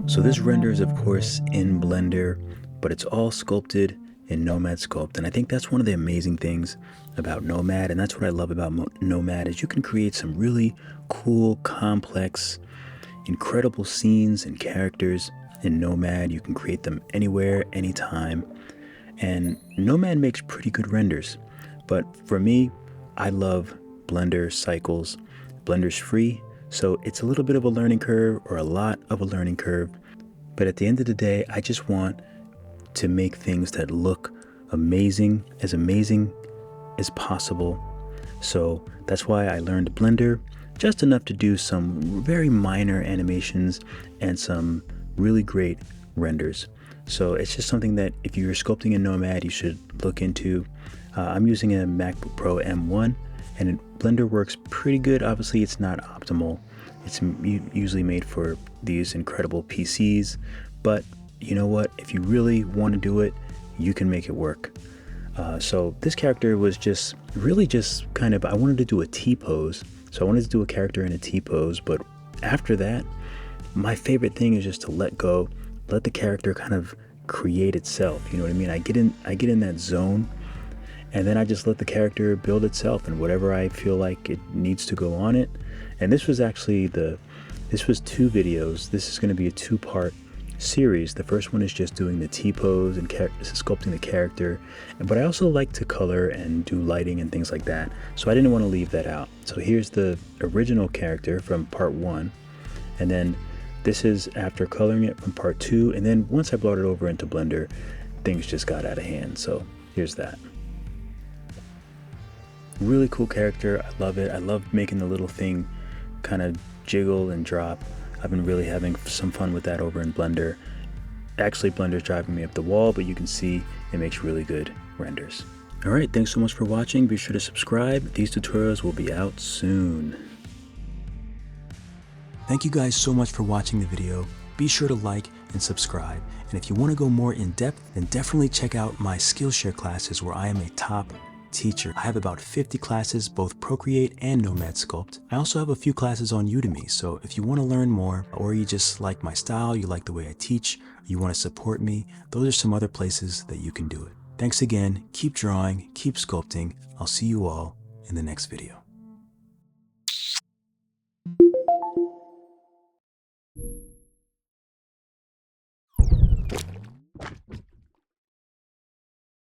So this render is of course in Blender, but it's all sculpted in Nomad Sculpt. And I think that's one of the amazing things about Nomad, and that's what I love about Nomad, is you can create some really cool, complex, incredible scenes and characters in Nomad. You can create them anywhere, anytime. And Nomad makes pretty good renders. But for me, I love Blender cycles. Blender's free, so it's a little bit of a learning curve, or a lot of a learning curve. But at the end of the day, I just want to make things that look amazing as possible. So that's why I learned Blender, just enough to do some very minor animations and some really great renders. So it's just something that if you're sculpting in Nomad, you should look into. I'm using a MacBook Pro M1, and Blender works pretty good. Obviously, it's not optimal. It's usually made for these incredible PCs, but you know what? If you really want to do it, you can make it work. So this character was just kind of, I wanted to do a T-pose. So I wanted to do a character in a T-pose, but after that, my favorite thing is just to let go, let the character kind of create itself. You know what I mean? I get in that zone, and then I just let the character build itself and whatever I feel like it needs to go on it. And this was actually this was 2 videos. This is going to be a 2-part series. The first one is just doing the T-pose and sculpting the character, but I also like to color and do lighting and things like that, so I didn't want to leave that out. So here's the original character from part 1, and then this is after coloring it from part 2, and then once I brought it over into Blender, things just got out of hand. So here's that. Really cool character. I love it. I love making the little thing kind of jiggle and drop. I've been really having some fun with that over in Blender. Actually, Blender's driving me up the wall, but you can see it makes really good renders. All right, thanks so much for watching. Be sure to subscribe. These tutorials will be out soon. Thank you guys so much for watching the video. Be sure to like and subscribe. And if you want to go more in depth, then definitely check out my Skillshare classes, where I am a top teacher. I have about 50 classes, both Procreate and Nomad Sculpt. I also have a few classes on Udemy, so if you want to learn more, or you just like my style, you like the way I teach, or you want to support me, those are some other places that you can do it. Thanks again, keep drawing, keep sculpting. I'll see you all in the next video.